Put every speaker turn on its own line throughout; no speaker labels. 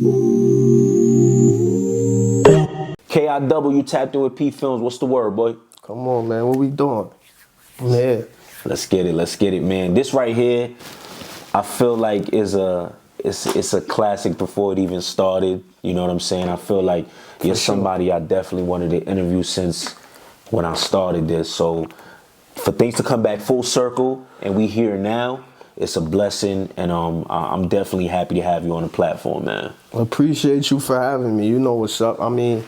KIW tapped in with PPhilms. What's the word, boy?
Come on, man. What we doing? Yeah.
Let's get it, man. This right here, I feel like it's a classic before it even started. You know what I'm saying? I feel like you're somebody I definitely wanted to interview since when I started this. So for things to come back full circle and we here now, it's a blessing, and I'm definitely happy to have you on the platform, man.
Appreciate you for having me. You know what's up. I mean,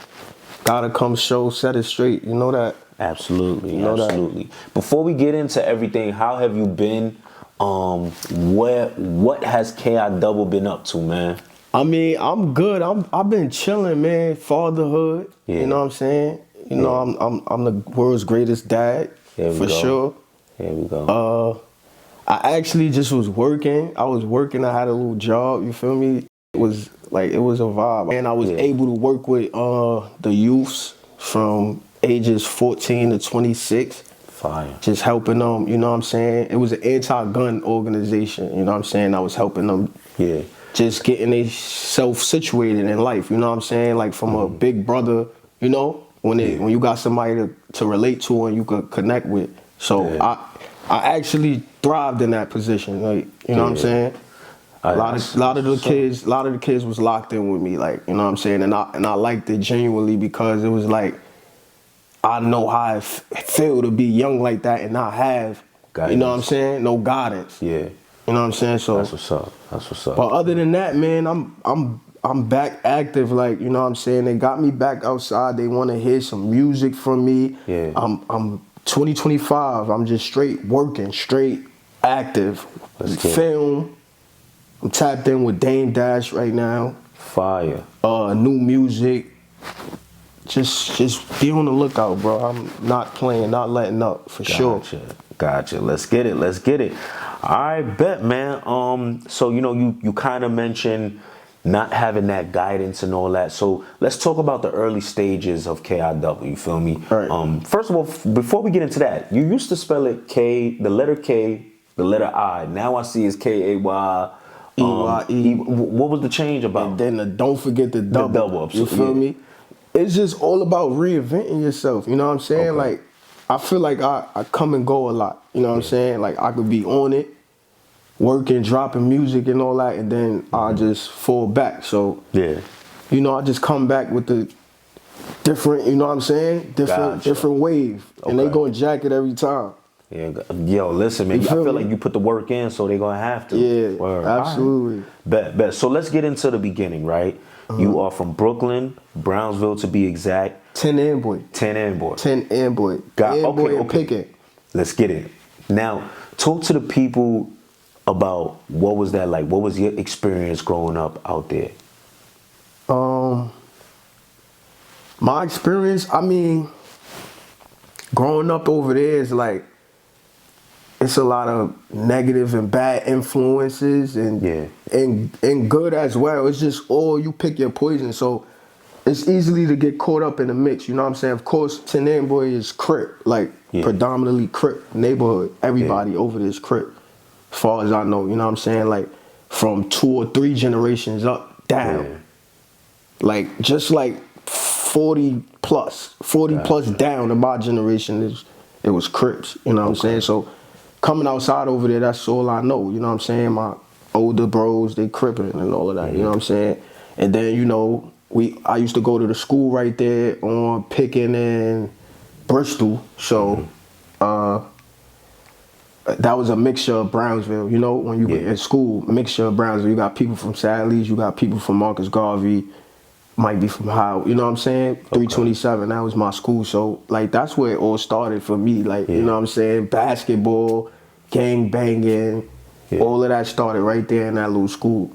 gotta come show, set it straight. You know that?
Absolutely,
you know
absolutely. Before we get into everything, how have you been? What has KI Double been up to, man?
I mean, I'm good. I've been chilling, man. Fatherhood.
Yeah.
You know what I'm saying? You know, I'm the world's greatest dad for sure.
Here we go.
I actually just was working. I had a little job, you feel me? It was a vibe. And I was able to work with the youths from ages 14 to 26.
Fire.
Just helping them, you know what I'm saying? It was an anti-gun organization, you know what I'm saying? I was helping them just getting themselves situated in life, you know what I'm saying? Like from a big brother, you know? When you got somebody to relate to and you could connect with. So I actually thrived in that position, like, you know what I'm saying? A lot of the kids was locked in with me, like, you know what I'm saying? And I liked it genuinely because it was like, I know how I feel to be young like that and not have, you know what I'm saying? No guidance.
Yeah.
You know what I'm saying? So
that's what's up. That's what's up.
But other than that, man, I'm back active, like, you know what I'm saying? They got me back outside. They want to hear some music from me.
Yeah.
I'm 2025. I'm just straight working, straight active. Film. I'm tapped in with Dame Dash right now.
Fire.
New music. Just be on the lookout, bro. I'm not playing, not letting up, for sure.
Gotcha. Let's get it. I bet, man. So you know, you kind of mentioned not having that guidance and all that. So let's talk about the early stages of KIW. You feel me?
All right.
First of all, before we get into that, you used to spell it the letter K, the letter I. Now I see it's KAY.
EYE.
What was the change about?
And then don't forget the double. You feel me? It's just all about reinventing yourself. You know what I'm saying?
Okay.
Like, I feel like I come and go a lot. You know what I'm saying? Like, I could be on it, working, dropping music and all that, and then I just fall back. So, you know, I just come back with the different, you know what I'm saying? Different wave. And they gonna jack it every time.
Yeah, yo, listen, man. I feel like you put the work in, so they're gonna have to.
Yeah,
Word.
absolutely.
Right. Bet. So let's get into the beginning, right? You are from Brooklyn, Brownsville to be exact.
10 and boy.
10 and boy.
10 and boy.
Okay. Let's get it. Now, talk to the people about what was that like? What was your experience growing up out there?
My experience, I mean, growing up over there is like, it's a lot of negative and bad influences and good as well. It's just all you pick your poison. So it's easily to get caught up in the mix. You know what I'm saying? Of course, Tenan Boy is Crip, like predominantly Crip neighborhood. Everybody over there is Crip, as far as I know. You know what I'm saying? Like from 2 or 3 generations up, down. Like just like 40 plus down in my generation, it was Crips. You know what I'm saying? So coming outside over there, that's all I know. You know what I'm saying? My older bros, they crippin' and all of that. You know what I'm saying? And then, you know, I used to go to the school right there on Pickin and Bristol. So that was a mixture of Brownsville. You know, when you get in school, mixture of Brownsville. You got people from Sally's, you got people from Marcus Garvey, might be from Howard. You know what I'm saying? 327, that was my school. So, like, that's where it all started for me. Like, you know what I'm saying? Basketball, gang banging, all of that started right there in that little school.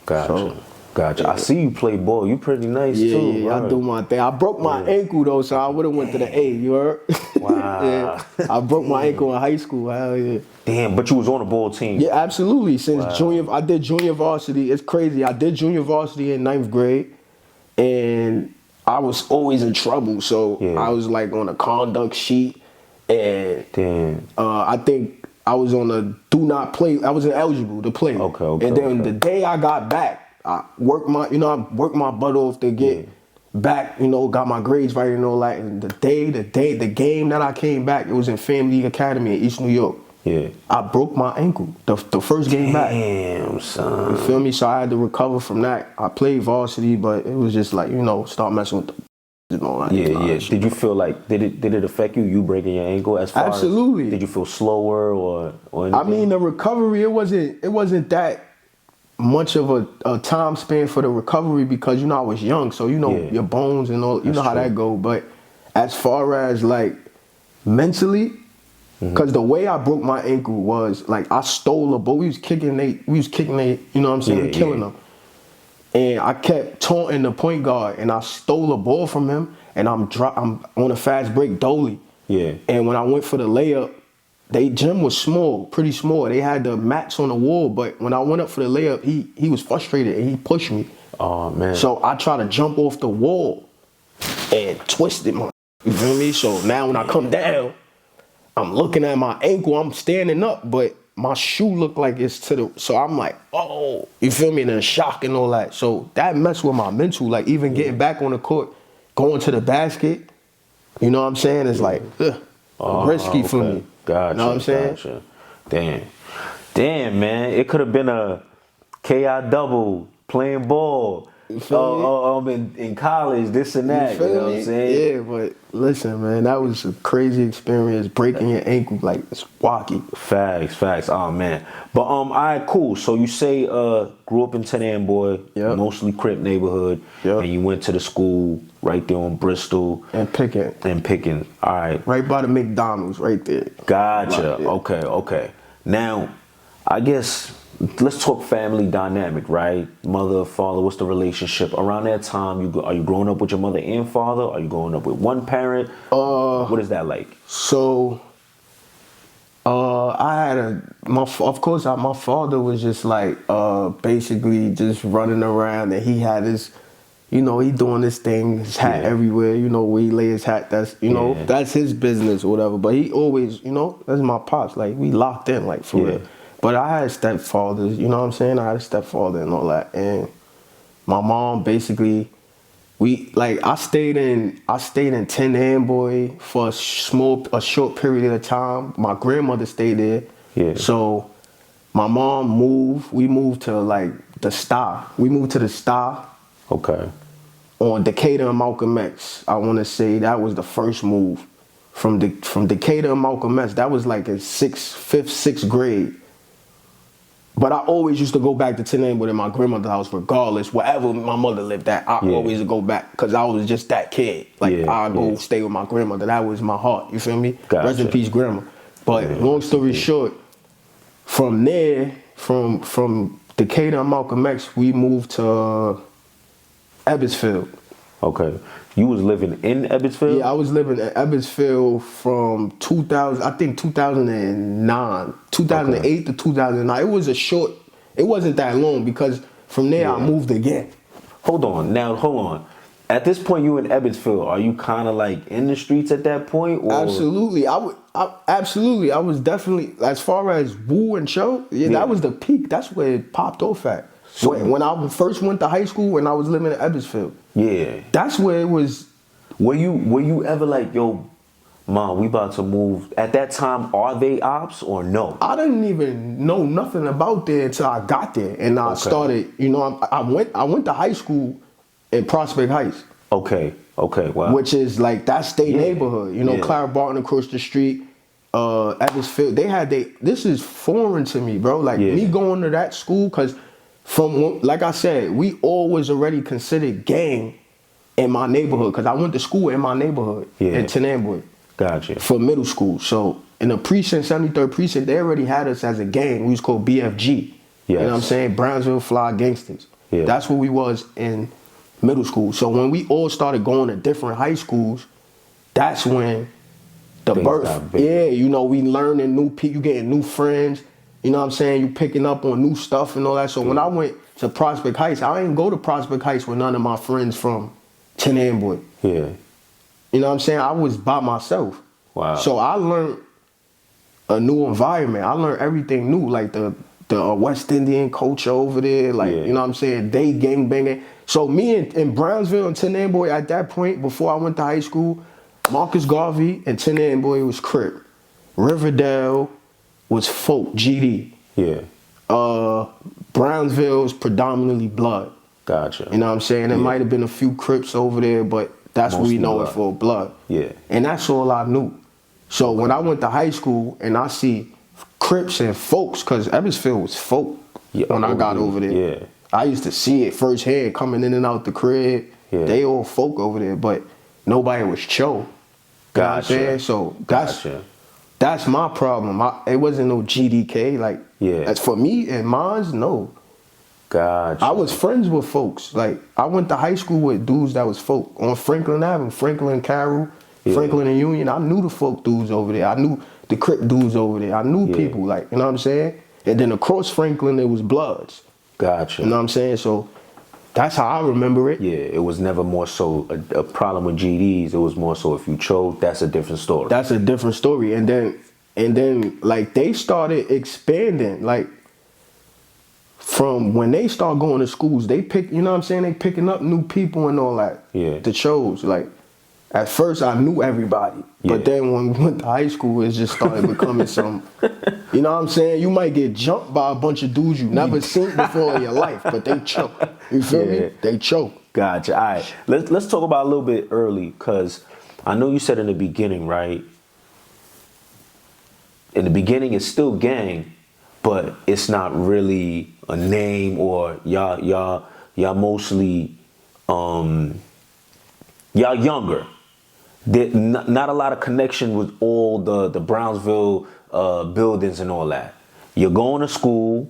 Gotcha. I see you play ball. You pretty nice too.
Yeah, I do my thing. I broke my ankle though, so I would have went to the A. You heard?
Wow.
I broke my ankle in high school. Hell yeah.
Damn, but you was on the ball team.
Yeah, absolutely. Since junior, I did junior varsity. It's crazy. I did junior varsity in 9th grade, and I was always in trouble. So I was like on a conduct sheet, and I think I was on a do not play. I was ineligible to play. And then the day I got back, I worked my butt off to get back, got my grades right and all that. And the game that I came back, it was in Family League Academy in East New York.
Yeah.
I broke my ankle the first game back.
Damn, son.
You feel me? So I had to recover from that. I played varsity, but it was just like, start messing with the and all that.
Yeah. Did you feel like, did it affect you breaking your ankle as far
Absolutely.
as, did you feel slower or anything?
I mean, the recovery, it wasn't that much of a time span for the recovery because, I was young. So, your bones and all, how that go. But as far as like mentally, because the way I broke my ankle was like I stole a ball. We was kicking they, you know what I'm saying? We killing them. And I kept taunting the point guard and I stole a ball from him and I'm on a fast break dolly.
Yeah.
And when I went for the layup, they gym was small, pretty small. They had the mats on the wall, but when I went up for the layup, he was frustrated and he pushed me.
Oh man.
So I tried to jump off the wall and twisted my, you feel me? So now when I come down, I'm looking at my ankle, I'm standing up, but my shoe looked like it's to the, so I'm like, oh, you feel me? And then shock and all that. So that messed with my mental, like even getting back on the court, going to the basket, you know what I'm saying? It's like, risky for me.
Gotcha.
You know what I'm saying?
Gotcha. Damn, man. It could have been a KI double playing ball. In college, this and that. You know what I'm saying?
Yeah, but listen, man, that was a crazy experience. Breaking your ankle, like it's wacky.
Facts. Oh man. But all right, cool. So you say grew up in Ten Amboy, mostly Crip neighborhood, and you went to the school right there on Bristol
and Picking.
All right.
Right by the McDonald's, right there.
Gotcha. Okay. Now, I guess let's talk family dynamic, right? Mother, father, what's the relationship? Around that time, are you growing up with your mother and father? Are you growing up with one parent? What is that like?
So, I had my father was just like, basically just running around and he had his, he doing this thing, his hat everywhere, where he lay his hat, that's, that's his business or whatever. But he always, that's my pops, like we locked in, like for real. But I had stepfathers, you know what I'm saying? I had a stepfather and all that. And my mom basically, I stayed in Ten Amboy for a short period of time. My grandmother stayed there. Yeah. So my mom moved. We moved to like the Star. We moved to the Star.
Okay.
On Decatur and Malcolm X. I want to say that was the first move from Decatur and Malcolm X. That was like in fifth, sixth grade. But I always used to go back to Ten Amboy in my grandmother's house, regardless, wherever my mother lived at. I always go back because I was just that kid. Like I go stay with my grandmother. That was my heart. You feel me?
Gotcha.
Rest in peace, grandma. But long story short, from there, from Decatur and Malcolm X, we moved to Ebbsfield.
Okay. You was living in Ebbsfield?
Yeah, I was living in Ebbsfield from 2008 to 2009. It was it wasn't that long because from there I moved again.
Hold on. At this point you in Ebbsfield, are you kind of like in the streets at that point? Or?
Absolutely. Absolutely. I was definitely, as far as Wooo and Show, that was the peak. That's where it popped off at. So, when I first went to high school, when I was living in Ebbsfield. Yeah. That's where it was.
Were you ever like, yo, Mom, we about to move. At that time, are they ops or no?
I didn't even know nothing about there until I got there. And I started, I went to high school in Prospect Heights.
Okay, wow.
Which is like, that's their neighborhood. Clara Barton across the street, Ebbsfield. This is foreign to me, bro. Like, me going to that school, because like I said, we always already considered gang in my neighborhood, because I went to school in my neighborhood in Ten Amboy.
Gotcha.
For middle school. So in the precinct, 73rd precinct, they already had us as a gang. We was called BFG. You know what I'm saying? Brownsville Fly Gangsters. Yeah. That's what we was in middle school. So when we all started going to different high schools, that's when the birth. Yeah, we learning new people, you getting new friends. You know what I'm saying? You picking up on new stuff and all that. So when I went to Prospect Heights, I didn't go to Prospect Heights with none of my friends from Ten Amboy. Yeah. You know what I'm saying? I was by myself. Wow. So I learned a new environment. I learned everything new, like the the West Indian culture over there, like, you know what I'm saying? They gang banging. So me in Brownsville and Tin Boy at that point, before I went to high school, Marcus Garvey and Tin Boy was Crip. Riverdale was folk, GD.
Yeah.
Brownsville was predominantly blood.
Gotcha.
You know what I'm saying? There might have been a few Crips over there, but that's what we know it for, blood.
Yeah.
And that's all I knew. So when I went to high school and I see Crips and folks, because Evansville was folk when I got over there.
Yeah.
I used to see it firsthand coming in and out the crib. Yeah. They all folk over there, but nobody was chill.
Gotcha.
You know what I'm saying? So that's my problem. It wasn't no GDK. Like, as for me and mine's, no.
Gotcha.
I was friends with folks. Like, I went to high school with dudes that was folk on Franklin Avenue, Franklin Carroll, Franklin and Union. I knew the folk dudes over there. I knew the Crip dudes over there. I knew people, like, you know what I'm saying? And then across Franklin, it was Bloods.
Gotcha.
You know what I'm saying? So that's how I remember it.
Yeah, it was never more so a problem with GDs. It was more so if you chose, that's a different story.
That's a different story. And then like they started expanding, like from when they start going to schools, they pick, you know what I'm saying? They picking up new people and all that.
Yeah.
The shows. Like at first I knew everybody. But then when we went to high school, it just started becoming some, you know what I'm saying? You might get jumped by a bunch of dudes you never seen before in your life, but they choke. You feel me? They choke.
Gotcha. All right. Let's talk about a little bit early, because I know you said in the beginning, right? In the beginning, it's still gang, but it's not really a name, or y'all mostly y'all younger. Not a lot of connection with all the Brownsville buildings and all that. You're going to school.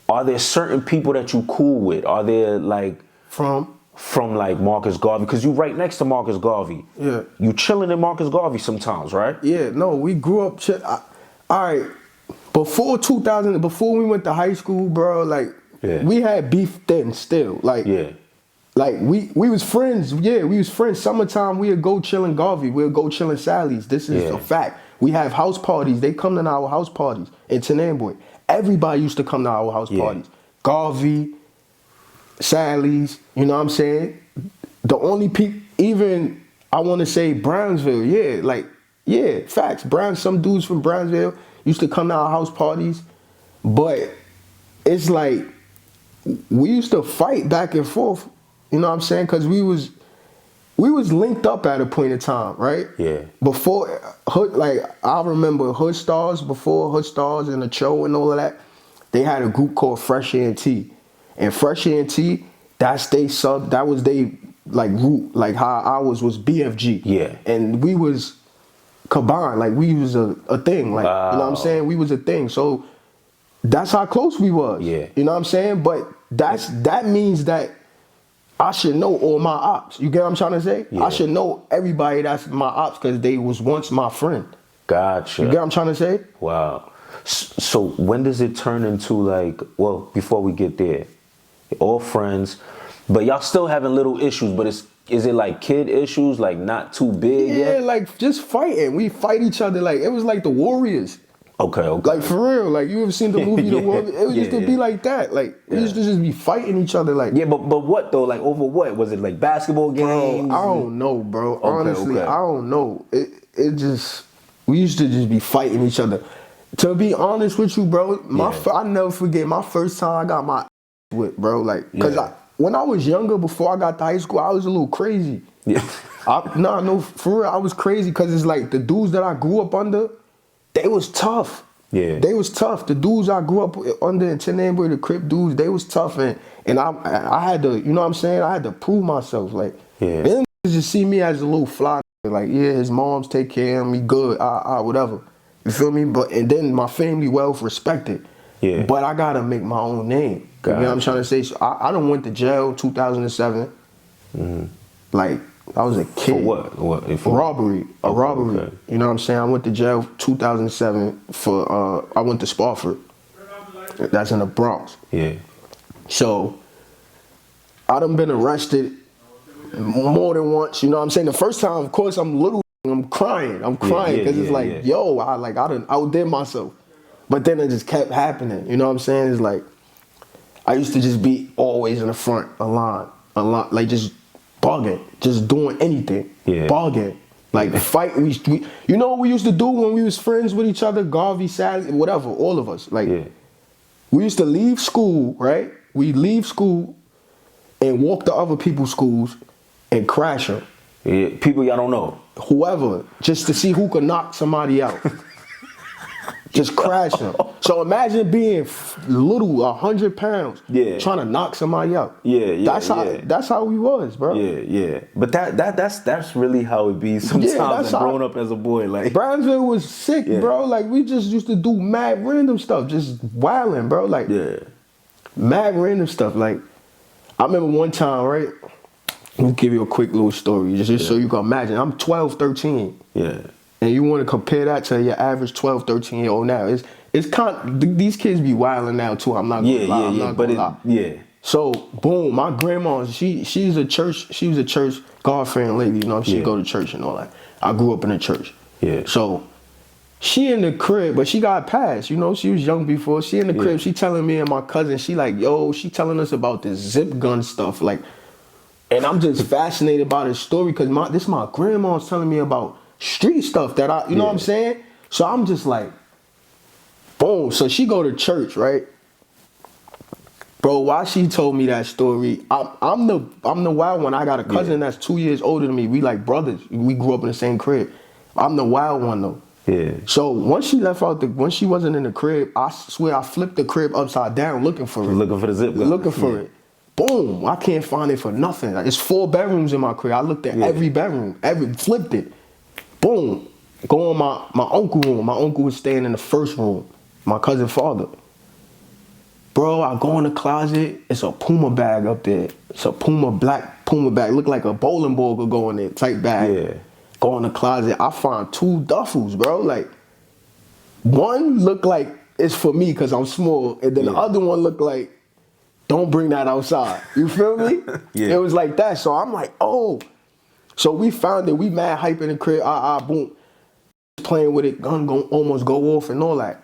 Are there certain people that you cool with? Are there like from like Marcus Garvey? Because you right next to Marcus Garvey. Yeah. You chilling in Marcus Garvey sometimes, right?
Yeah. No, we grew up. All right. Before 2000, before we went to high school, bro, like we had beef then still. Like Like we was friends. Yeah, we was friends. Summertime, we'd go chill in Garvey. We'd go chill in Sally's. This is a fact. We have house parties. They come to our house parties in Tenamboy. Everybody used to come to our house parties. Garvey, Sally's, you know what I'm saying? The only people, even I want to say Brownsville, facts. Some dudes from Brownsville used to come to our house parties, but it's like we used to fight back and forth. You know what I'm saying? Because we was linked up at a point in time, right? Yeah. Before Hood, like I remember Hood Starz, before Hood Starz and the show and all of that, they had a group called Fresh ENT. And Fresh ENT, that was they like root, like how ours was BFG. Yeah. And we was combined, like we was a thing. Like, you know what I'm saying? We was a thing. So that's how close we was. Yeah. You know what I'm saying? But that means that I should know all my ops. You get what I'm trying to say? Yeah. I should know everybody that's my ops because they was once my friend. Gotcha. You get what I'm trying to say?
Wow. So when does it turn into like, well, before we get there, you're all friends, but y'all still having little issues, but is it like kid issues, like not too big yet?
Yeah, like just fighting. We fight each other like, it was like the Warriors.
Okay.
Like for real, like you ever seen the movie The Warriors? It used to be like that. Like we used to just be fighting each other like.
Yeah, but what though? Like over what? Was it like basketball games?
Bro, I don't know, bro. Honestly, I don't know. It just, we used to just be fighting each other. To be honest with you, bro, I never forget my first time I got my with, bro. Like, cause when I was younger, before I got to high school, I was a little crazy. Yeah. No, for real, I was crazy because it's like the dudes that I grew up under, they was tough. Yeah. They was tough. The dudes I grew up under in Tenamboy, the Crip dudes, they was tough. And I had to, you know what I'm saying? I had to prove myself. Like, them just see me as a little fly. Like, yeah, his moms take care of me, good, whatever. You feel me? And then my family wealth respected. Yeah. But I gotta make my own name. You know what I'm trying to say? So I done went to jail 2007. Mm-hmm. Like, I was a kid.
For what?
For robbery. A robbery. Okay. You know what I'm saying? I went to jail 2007 for, I went to Spofford. That's in the Bronx. Yeah. So, I done been arrested more than once. You know what I'm saying? The first time, of course, I'm crying. I'm crying because it's like, yo, I done outdid myself. But then it just kept happening. You know what I'm saying? It's like, I used to just be always in the front, a lot, like just bugging, just doing anything, bugging. Like fight, you know what we used to do when we was friends with each other, Garvey, Sally, whatever, all of us. Like, we used to leave school, right? We leave school and walk to other people's schools and crash them.
Yeah, people y'all don't know.
Whoever, just to see who could knock somebody out. Just crash them. So imagine being little, 100 pounds, trying to knock somebody out. That's how we was, bro.
But that's really how it be sometimes. Growing up as a boy, like
Brownsville was sick, bro. Like we just used to do mad random stuff, just wilding, bro. Like mad random stuff. Like I remember one time, right? Let me give you a quick little story, just so you can imagine. I'm 12, 13. And you want to compare that to your average 12, 13-year-old now. It's these kids be wilding now too. I'm not gonna lie. So boom, my grandma, she was a church God-fearing lady, you know, she go to church and all that. I grew up in a church. So she in the crib, but she got passed, you know, she was young before. She in the crib, she telling me and my cousin, she like, yo, she telling us about this zip gun stuff, like, and I'm just fascinated by this story because my grandma's telling me about street stuff that you know what I'm saying? So I'm just like, boom. So she go to church, right? Bro, while she told me that story, I'm the wild one. I got a cousin that's 2 years older than me. We like brothers. We grew up in the same crib. I'm the wild one though. So once she left out when she wasn't in the crib, I swear I flipped the crib upside down looking for it.
Looking for the zip gun.
Looking for it. Boom. I can't find it for nothing. Like, it's 4 bedrooms in my crib. I looked at every bedroom, flipped it. Boom. Go in my uncle's room. My uncle was staying in the first room. My cousin's father. Bro, I go in the closet. It's a Puma bag up there. It's a black Puma bag. Look like a bowling ball could go in there type bag. Go in the closet. I find 2 duffels, bro. Like, one looked like it's for me because I'm small. And then the other one looked like, don't bring that outside. You feel me? It was like that. So I'm like, oh. So we found it. We mad hype in the crib. Boom. Playing with it. Gun almost go off and all that.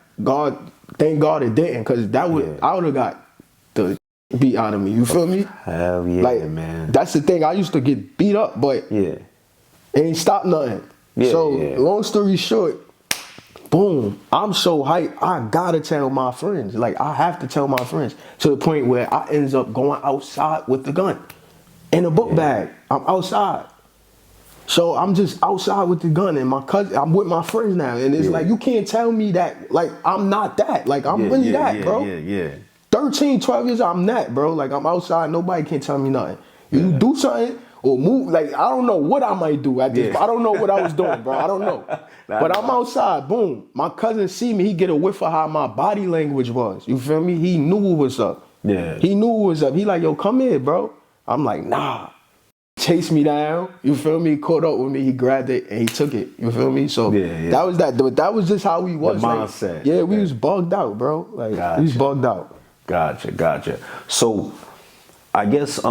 Thank God it didn't, because I would have got the beat out of me. You feel me?
Hell yeah, like, man.
That's the thing. I used to get beat up, but it ain't stopped nothing. Long story short, boom. I'm so hyped. I gotta tell my friends. Like, I have to tell my friends, to the point where I ends up going outside with the gun in a book bag. I'm outside. So I'm just outside with the gun, and my cousin, I'm with my friends now, and it's like, you can't tell me that, like, I'm not that. Like, I'm really that, bro. 13, 12 years, I'm that, bro. Like, I'm outside, nobody can tell me nothing. You do something or move, like, I don't know what I might do at this. I don't know what I was doing, bro. I don't know. But I'm outside, boom. My cousin see me, he get a whiff of how my body language was. You feel me? He knew what was up. He knew what was up. He like, yo, come here, bro. I'm like, nah. Chased me down, you feel me? Caught up with me, he grabbed it and he took it, you feel me? So that was that. That was just how we was.
The mindset.
Like, we was bugged out, bro. Like, we was bugged out.
Gotcha. So, I guess,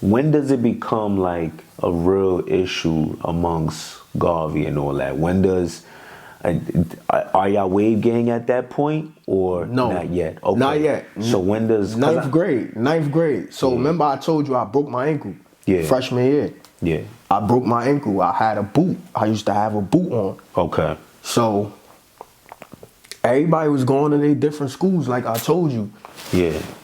when does it become like a real issue amongst Garvey and all that? When does, are y'all wave gang at that point or not yet? Okay.
Not yet.
So when does...
Ninth grade. So remember I told you I broke my ankle freshman year. I broke my ankle. I had a boot. I used to have a boot on.
Okay.
So everybody was going to their different schools, like I told you.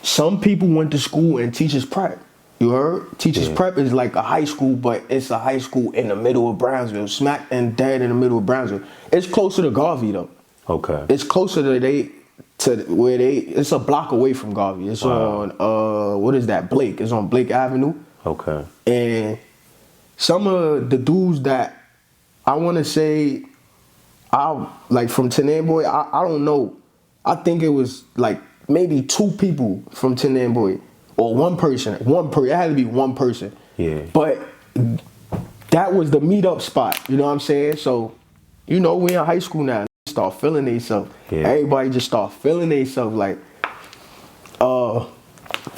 Some people went to school in teachers prep. You heard? Teachers prep is like a high school, but it's a high school in the middle of Brownsville, smack and dead in the middle of Brownsville. It's closer to Garvey though.
Okay.
It's closer to where it's a block away from Garvey. It's on what is that? Blake. It's on Blake Avenue.
Okay.
And some of the dudes that I want to say, like from Tenamboy, I don't know. I think it was like maybe 2 people from Tenamboy. Or one person. It had to be one person. But that was the meetup spot. You know what I'm saying? So, you know, we in high school now. Start feeling themselves. Everybody just start feeling themselves. Like,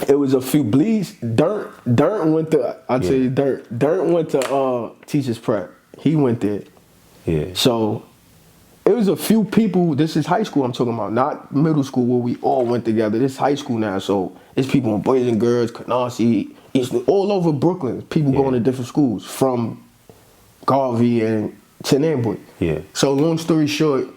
it was a few bleeds. Dirt went to. I tell you, Dirt went to teachers prep. He went there. So it was a few people. This is high school I'm talking about, not middle school where we all went together. This is high school now, so it's people in Boys and Girls, Canarsie, all over Brooklyn. People going to different schools from Garvey and Tenamboy.
Yeah.
So long story short,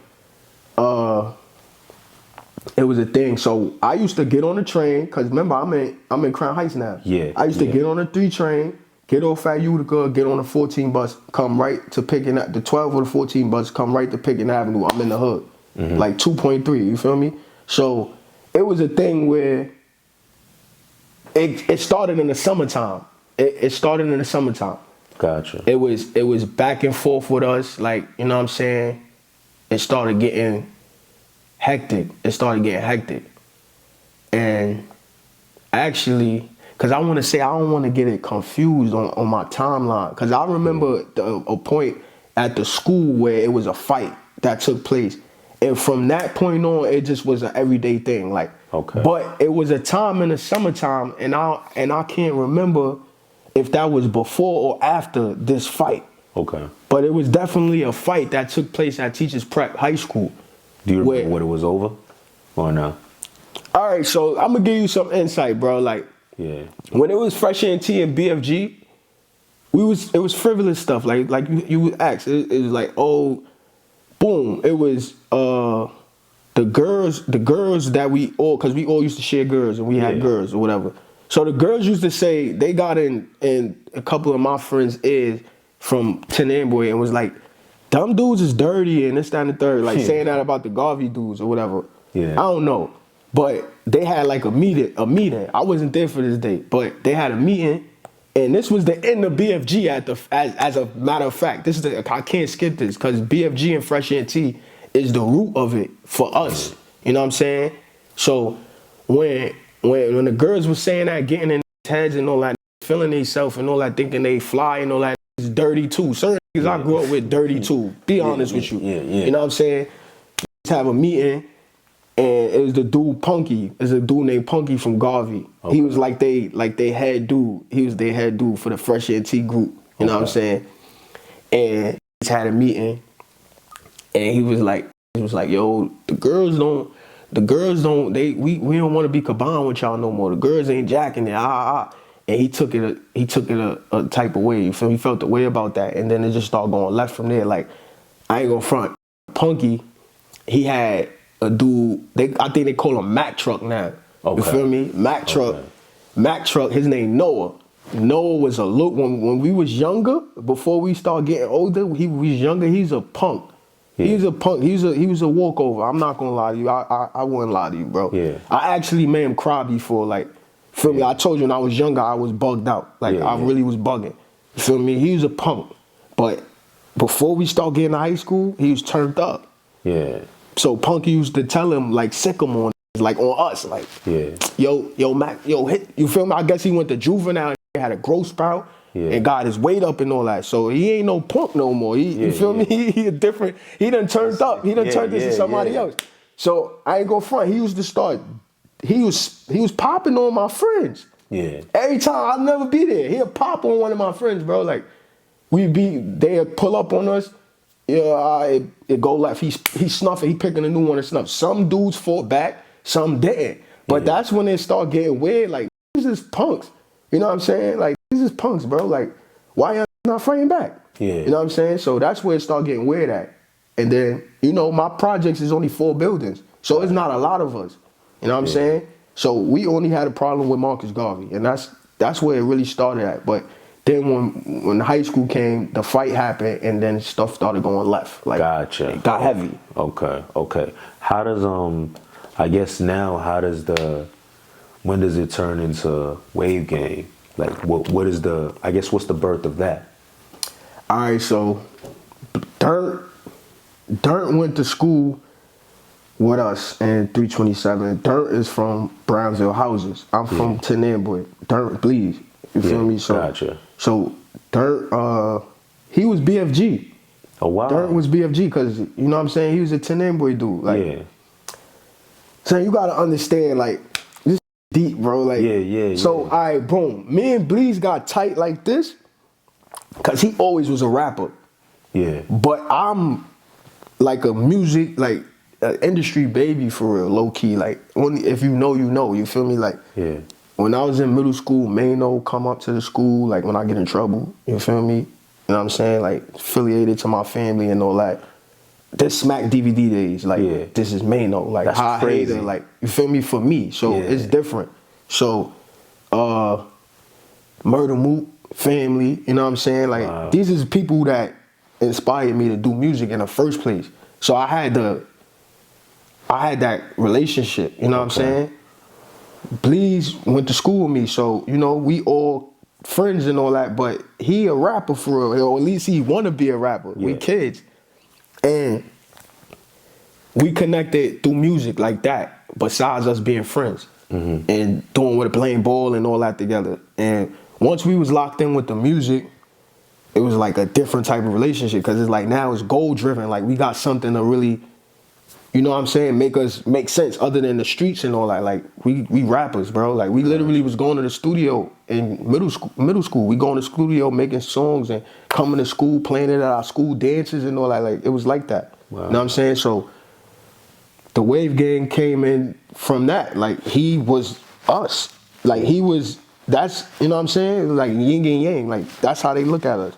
it was a thing. So I used to get on the train because remember I'm in Crown Heights now.
Yeah.
I used to get on the 3 train. Get off at Utica, get on the 14 bus, come right to Pickens, the 12 or the 14 bus, come right to Pickens Avenue. I'm in the hood. Like 2.3, you feel me? So it was a thing where it started in the summertime. It started in the summertime.
Gotcha.
It was back and forth with us, like, you know what I'm saying? It started getting hectic. And actually, because I want to say, I don't want to get it confused on my timeline. Because I remember a point at the school where it was a fight that took place. And from that point on, it just was an everyday thing. Like,
okay.
But it was a time in the summertime, and I can't remember if that was before or after this fight.
Okay.
But it was definitely a fight that took place at Teachers Prep High School.
Do you remember what it was over? Or no? All
right, so I'm going to give you some insight, bro. Like,
yeah.
When it was Fresh ENT and BFG, it was frivolous stuff. Like you would ask. It was like, oh, boom. It was the girls that we all, because we all used to share girls and we had girls or whatever. So the girls used to say, they got in a couple of my friends' ears from Tenamboy and was like, dumb dudes is dirty and this, that, and the third. Like saying that about the Garvey dudes or whatever. Yeah. I don't know. But they had like a meeting. I wasn't there for this day, but they had a meeting, and this was the end of BFG as a matter of fact. I can't skip this because BFG and Fresh ENT is the root of it for us. You know what I'm saying? So when the girls were saying that, getting in their heads and all that, feeling themselves and all that, thinking they fly and all that, is dirty too. Certain things I grew up with dirty too. Be honest with you. You know what I'm saying? Let's have a meeting. And it was the dude Punky. There's a dude named Punky from Garvey. Okay. He was like they head dude. He was their head dude for the Fresh ENT group. You know what I'm saying? And just had a meeting, and he was like, yo, we don't want to be combined with y'all no more. The girls ain't jacking it. And he took it a type of way. You feel me? He felt the way about that, and then it just started going left from there. Like, I ain't gonna front. Punky, he had a dude, I think they call him Mack Truck now. Okay. You feel me? Mack Truck. Okay. Mack Truck, his name Noah. Noah was a look, when we was younger, before we started getting older, he was younger, he's a punk. Yeah. He was a punk, he was a walkover. I'm not gonna lie to you, I wouldn't lie to you, bro. Yeah. I actually made him cry before, like, feel me? I told you when I was younger, I was bugged out. Like, I really was bugging. You feel me? He was a punk. But before we started getting to high school, he was turned up. Yeah. So Punky used to tell him, like, sick him on, like, on us, like, yo, Mac, hit, you feel me? I guess he went to juvenile and had a growth spout and got his weight up and all that. So he ain't no punk no more. You feel me? He a different, he done turned up. He done turned into somebody else. So I ain't gonna front. He used to start, he was popping on my friends. Yeah. Every time, I'll never be there. He'll pop on one of my friends, bro. Like, they'll pull up on us. Yeah, it go left. He snuffing. He picking a new one and snuff. Some dudes fought back, some didn't. But that's when it start getting weird. Like, this is punks. You know what I'm saying? Like, this is punks, bro. Like, why y'all not fighting back? Yeah. You know what I'm saying? So that's where it start getting weird at. And then, you know, my projects is only 4 buildings, so it's not a lot of us. You know what I'm saying? So we only had a problem with Marcus Garvey, and that's where it really started at. But then when high school came, the fight happened, and then stuff started going left. Like, gotcha. It got heavy.
Okay. How does I guess now, when does it turn into Wave Gang? Like, what is what's the birth of that?
All right, so Dirt went to school with us in 327. Dirt is from Brownsville houses. I'm from Tenamboy. Dirt bleeds. You feel me? So, gotcha. So Dirt, he was BFG. Oh wow. Dirt was BFG because, you know what I'm saying, he was a Tenamboy dude. Like, so you gotta understand, like, this is deep, bro. Like, So all right, boom. Me and Bleeds got tight like this because he always was a rapper. Yeah. But I'm like a music, like an industry baby for real, low key. Like only if you know, you know. You feel me? Like when I was in middle school, Mano come up to the school. Like when I get in trouble, you feel me? You know what I'm saying? Like affiliated to my family and all that. This Smack DVD days, like this is Mano. Like
that's
high
crazy.
hater, like you feel me? For me, so it's different. So, Murder Moot family, you know what I'm saying? Like these is people that inspired me to do music in the first place. So I had that relationship, you know what I'm saying? Bleeze went to school with me, so you know we all friends and all that. But he a rapper for real, or at least he wanna be a rapper. We kids, and we connected through music like that. Besides us being friends and playing ball and all that together. And once we was locked in with the music, it was like a different type of relationship because it's like now it's goal driven. Like we got something to really, you know what I'm saying, make sense other than the streets and all that. Like we rappers, bro. Like we literally was going to the studio in middle school. We going to the studio making songs and coming to school, playing it at our school dances and all that. Like it was like that. You know what I'm saying? So the Wave Gang came in from that. Like he was us. Like he was, that's, you know what I'm saying? Like yin and yang. Like that's how they look at us.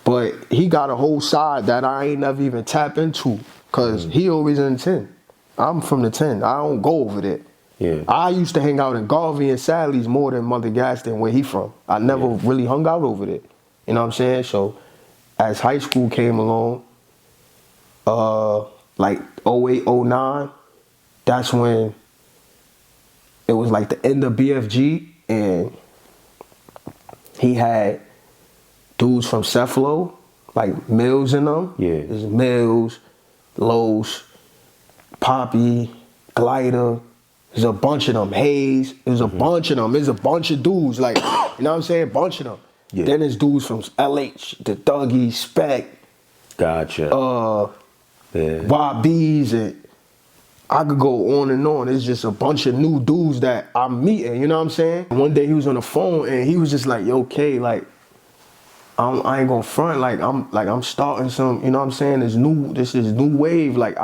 But he got a whole side that I ain't never even tap into. Cause he always in the 10. I'm from the 10. I don't go over there. I used to hang out in Garvey and Sally's more than Mother Gaston where he from. I never really hung out over there. You know what I'm saying? So as high school came along, like 08, 09, that's when it was like the end of BFG and he had dudes from Cephalo, like Mills and them. There's Mills, Los, Poppy, Glider. There's a bunch of them. Hayes. There's a bunch of them. There's a bunch of dudes. Like, you know what I'm saying? Bunch of them. Then there's dudes from LH, the Dougie, Spec. YBs, and I could go on and on. It's just a bunch of new dudes that I'm meeting, you know what I'm saying? One day he was on the phone and he was just like, yo, K, like, I ain't gonna front, I'm starting some, you know what I'm saying? This is new wave, like,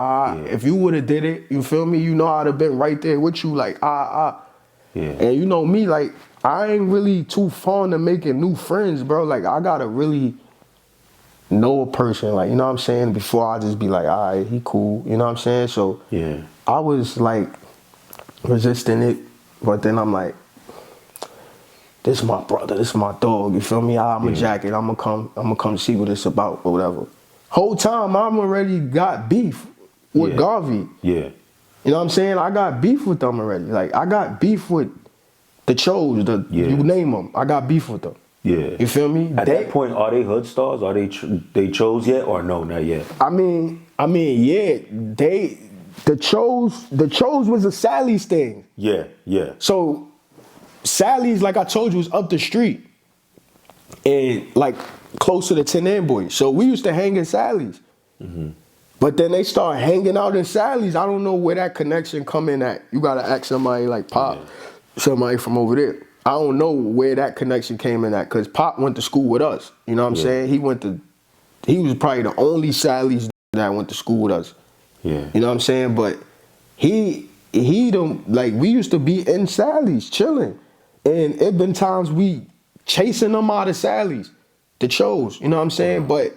if you would've did it, you feel me? You know I'd have been right there with you, like, And you know me, like, I ain't really too fond of making new friends, bro. Like, I gotta really know a person, like, you know what I'm saying, before I just be like, all right, he cool, you know what I'm saying? So I was like resisting it, but then I'm like, this is my brother, this is my dog, you feel me? I'm a jacket, I'm gonna come see what it's about or whatever. Whole time I'm already got beef with Garvey. You know what I'm saying? I got beef with them already. Like I got beef with the Chose, you name them. I got beef with them. You feel me?
At that point, are they hood stars? Are they Chose yet or no, not yet?
I mean, yeah, the Chose was a Sally's thing. So Sally's, like I told you, was up the street and like close to the 10 Amboy. So we used to hang in Sally's. But then they start hanging out in Sally's. I don't know where that connection come in at. You gotta ask somebody like Pop, somebody from over there. I don't know where that connection came in at, because Pop went to school with us. You know what I'm saying? He was probably the only Sally's that went to school with us. You know what I'm saying? But he don't, like, we used to be in Sally's chilling. And it been times we chasing them out of Sally's, the Chose, you know what I'm saying? But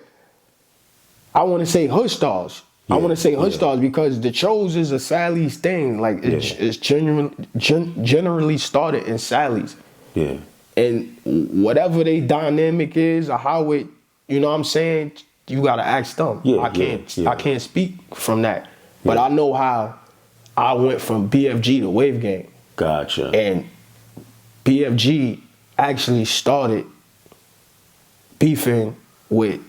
I want to say hood stars. I want to say hood stars because the Chose is a Sally's thing. Like it's generally started in Sally's. And whatever they dynamic is or how it, you know what I'm saying, you gotta ask them. I can't speak from that. But I know how I went from BFG to Wave Gang. And BFG actually started beefing with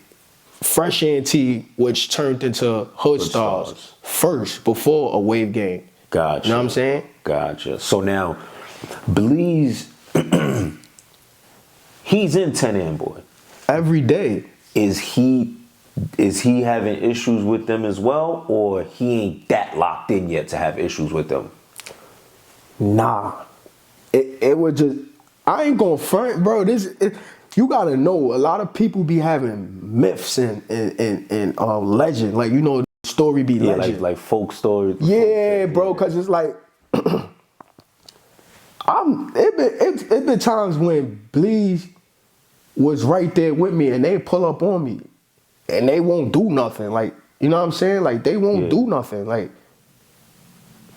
Fresh ENT, which turned into Hood Stars first, before a Wave Gang. You know what I'm saying?
So now, Bleeze, he's in 10 Amboy
every day.
Is he having issues with them as well, or he ain't that locked in yet to have issues with them?
Nah, it was just, I ain't gonna front, bro. you gotta know, a lot of people be having myths and legend. Like, you know, story be legend.
Like folk stories.
Yeah, bro, because it's like, it been times when Bleeds was right there with me and they pull up on me and they won't do nothing. Like, you know what I'm saying? Like, they won't do nothing. Like,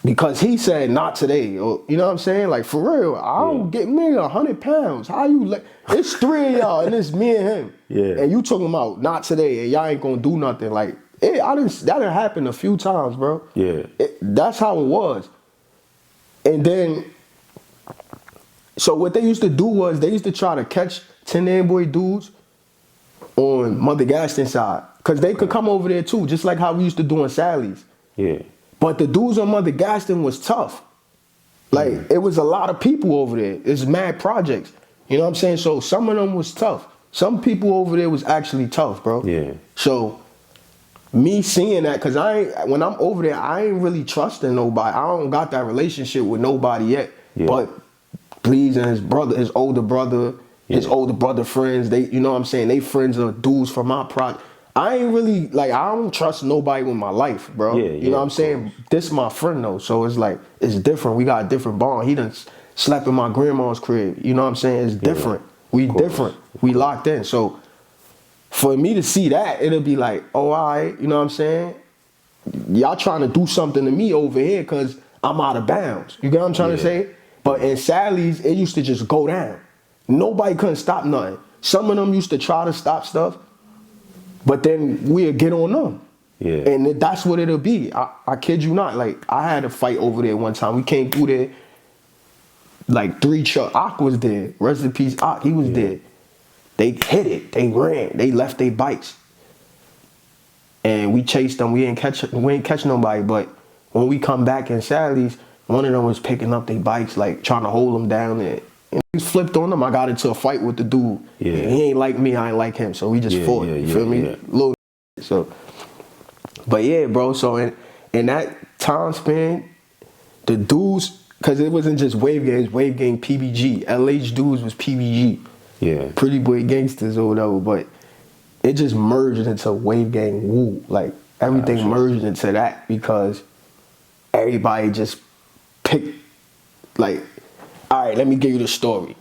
because he said not today, or you know what I'm saying? Like, for real, I don't get me 100 pounds. How you it's 3 of y'all and it's me and him.
Yeah.
And you talking about not today and y'all ain't gonna do nothing. Like, that done happened a few times, bro.
Yeah.
That's how it was. And then, so what they used to do was they used to try to catch 10 boy dudes on Mother Gaston side. Cause they could come over there too, just like how we used to do on Sally's.
Yeah.
But the dudes on Mother Gaston was tough. Like, it was a lot of people over there. It's mad projects. You know what I'm saying? So some of them was tough. Some people over there was actually tough, bro.
Yeah.
So me seeing that, cause when I'm over there, I ain't really trusting nobody. I don't got that relationship with nobody yet.
Yeah.
But Bleeds and his brother, his older brother friends, they, you know what I'm saying? They friends of dudes from my project. I ain't really, like, I don't trust nobody with my life, bro. You know what I'm saying? This my friend, though, so it's like, it's different. We got a different bond. He done slept in my grandma's crib. You know what I'm saying? It's different. We different. We locked in. So for me to see that, it'll be like, oh, all right, you know what I'm saying? Y'all trying to do something to me over here because I'm out of bounds. You get what I'm trying to say? But in Sally's, it used to just go down. Nobody couldn't stop nothing. Some of them used to try to stop stuff, but then we'll get on them. Yeah. And that's what it'll be. I kid you not. Like, I had a fight over there one time. We came through there, like 3 trucks. Ak was there. Rest in peace, Ak. He was there. They hit it. They ran. They left their bikes. And we chased them. We ain't catch nobody. But when we come back in Sally's, one of them was picking up their bikes, like trying to hold them down. And he flipped on them. I got into a fight with the dude. Yeah. He ain't like me. I ain't like him. So we just fought. You feel me? Yeah. Little. So, but yeah, bro. So in that time span, the dudes, because it wasn't just Wave Gangs, Wave Gang PBG. LH dudes was PBG. Yeah. Pretty Boy Gangsters or whatever. But it just merged into Wave Gang Wooo. Like, everything merged into that because everybody just picked, like, all right, let me give you the story.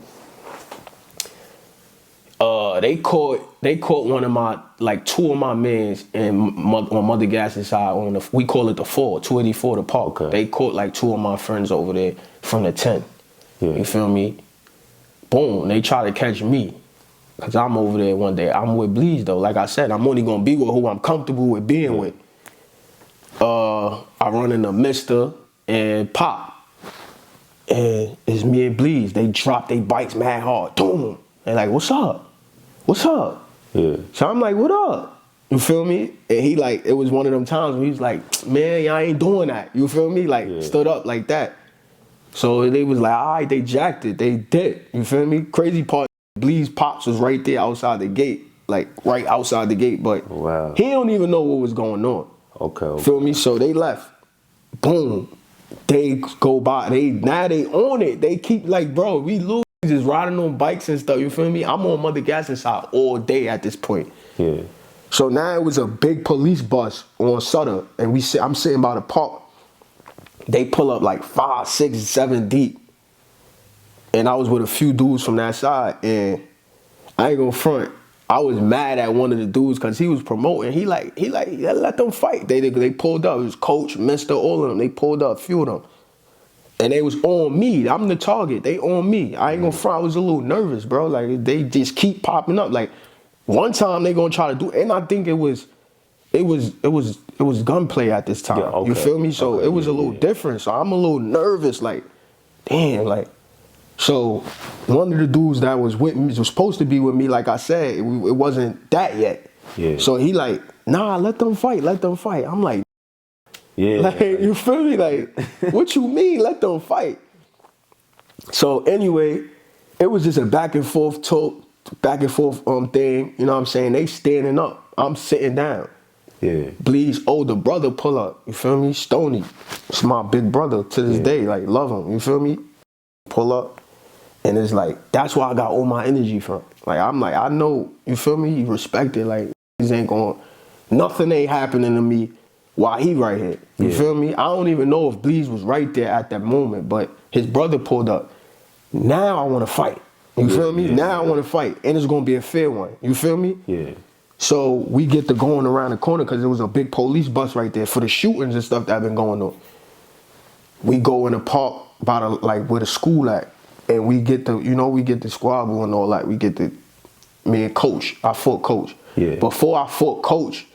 They caught one of my, like, 2 of my mans on Mother Gas's side we call it the 284, the park. Okay. They caught like 2 of my friends over there from the 10. Yeah. You feel me? Boom, they try to catch me. Cause I'm over there one day. I'm with Bleeds though. Like I said, I'm only gonna be with who I'm comfortable with being with. I run into Mister and Pop. And it's me and Bleeds. They drop their bikes mad hard. Boom. They like, what's up? What's up? Yeah. So I'm like, what up? You feel me? And he like, it was one of them times where he was like, man, y'all ain't doing that. You feel me? Like, stood up like that. So they was like, all right, they jacked it. They did. You feel me? Crazy part, Bleeds Pops was right there outside the gate. Like, right outside the gate. But he don't even know what was going on. Okay. Feel me? So they left. Boom. They go by. Now they own it. They keep like, bro, we lose just riding on bikes and stuff. You feel me? I'm on Mother Gaston side all day at this point. Yeah. So now it was a big police bus on Sutter, and I'm sitting by the park. They pull up like 5, 6, 7 deep, and I was with a few dudes from that side, and I ain't gonna front. I was mad at one of the dudes because he was promoting. He like let them fight. They pulled up. It was Coach, Mister, all of them. They pulled up, a few of them. And they was on me. I'm the target. They on me. I ain't gonna front. I was a little nervous, bro. Like, they just keep popping up. Like, one time they gonna try to do, and I think it was gunplay at this time. Yeah, okay. You feel me? So it was a little different. So I'm a little nervous. Like, damn, like. So one of the dudes that was with me, was supposed to be with me, like I said, it wasn't that yet. Yeah. So he like, nah, let them fight. I'm like, yeah. Like, you feel me? Like, what you mean, let them fight? So anyway, it was just a back and forth thing. You know what I'm saying? They standing up. I'm sitting down. Yeah. Bleeds older brother pull up. You feel me? Stony. It's my big brother to this day. Like, love him. You feel me? Pull up. And it's like, that's where I got all my energy from. Like, I'm like, I know, you feel me? You respect it. Like, nothing ain't happening to me while he right here. You feel me? I don't even know if Bleez was right there at that moment, but his brother pulled up. Now I want to fight. You feel me? Now I want to fight. And it's going to be a fair one. You feel me?
Yeah.
So we get to going around the corner because there was a big police bus right there for the shootings and stuff that been going on. We go in the park by the, like where the school at. And we get the, we get the squabble and all that. We get the, me and Coach, I fought Coach.
Yeah.
Before I fought Coach,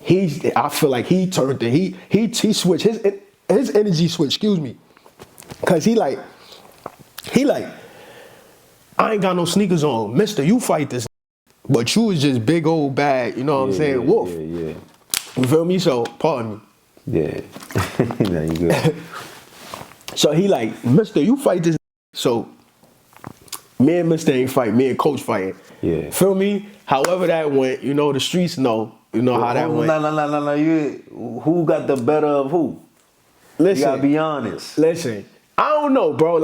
I feel like he turned it, he switched, his energy switched, excuse me. Cause he like, I ain't got no sneakers on. Mister, you fight this. But you was just big old bad, you know what I'm saying? Wolf.
Yeah.
You feel me? So, pardon me.
Yeah. Now you good.
So he like, Mister, you fight this. So me and Mister ain't fight, me and Coach fighting.
Yeah.
Feel me? However that went, the streets know. You know how that went.
No. Who got the better of who?
Listen.
You gotta be honest.
Listen. I don't know, bro.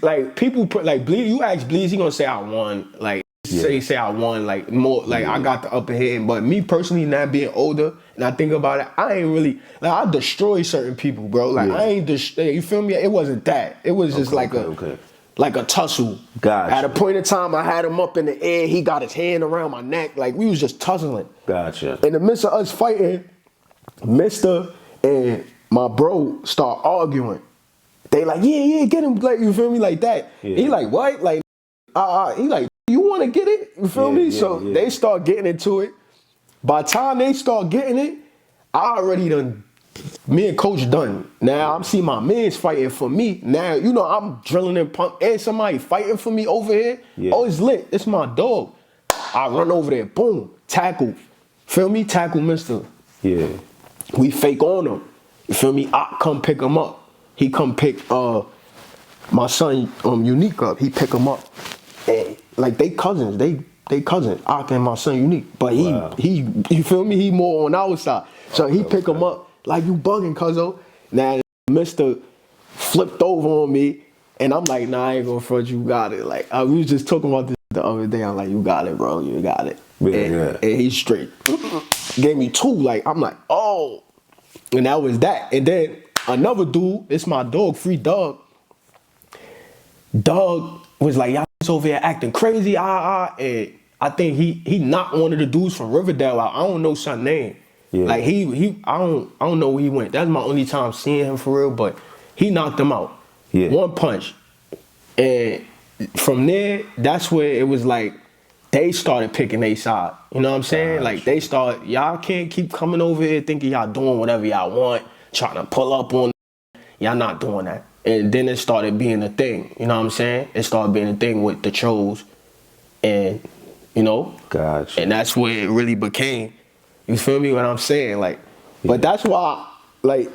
Like people put like Bleez, you ask Bleez, he gonna say I won. Like say I won, like more like I got the upper hand. But me personally, not being older, and I think about it, I ain't really like I destroy certain people, bro. Like I ain't you feel me? It wasn't that. It was just like a tussle.
Gotcha.
At a point in time, I had him up in the air. He got his hand around my neck. Like we was just tussling.
Gotcha.
In the midst of us fighting, Mister and my bro start arguing. They like, yeah, get him, like, you feel me, like that. Yeah. He like, what? Like, he like, you want to get it? You feel me? So they start getting into it. By the time they start getting it, I already done, me and Coach done. Now I'm seeing my mans fighting for me. Now, I'm drilling and pump, and somebody fighting for me over here. Yeah. Oh, it's lit. It's my dog. I run over there, boom, tackle. Feel me? Tackle Mister.
Yeah.
We fake on him. You feel me? I come pick him up. He come pick my son Unique up. He pick him up. And like they cousins. They cousins. Ak and my son Unique. But he you feel me? He more on our side. So he pick him up like you bugging, cuzzo. Now Mister flipped over on me and I'm like, nah, I ain't gonna front you got it. Like we was just talking about this the other day. I'm like, you got it, bro. You got it. And he's straight. Gave me two. Like I'm like, oh. And that was that. And then another dude, it's my dog, Free Dog. Dog was like, y'all over here acting crazy, and I think he knocked one of the dudes from Riverdale out. I don't know son name. Yeah. Like I don't know where he went. That's my only time seeing him for real, but he knocked him out. Yeah. One punch. And from there, that's where it was like they started picking their side. You know what I'm saying? Like they start, y'all can't keep coming over here thinking y'all doing whatever y'all want, trying to pull up on y'all not doing that. And then it started being a thing. You know what I'm saying? It started being a thing with the trolls. And,
Gotcha.
And that's where it really became. You feel me what I'm saying? Like, but that's why, like,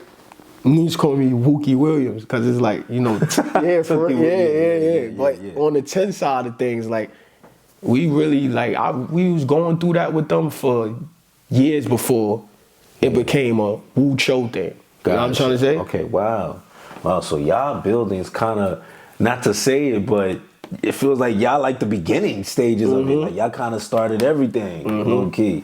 niggas call me Wookie Williams, because it's like, yeah, for real, yeah. But on the 10 side of things, like, we really, like, we was going through that with them for years before it became a Woo Cho thing. You know what I'm trying to say?
Okay, wow. So y'all buildings kind of, not to say it, but it feels like y'all like the beginning stages of it. Like y'all kind of started everything, low key.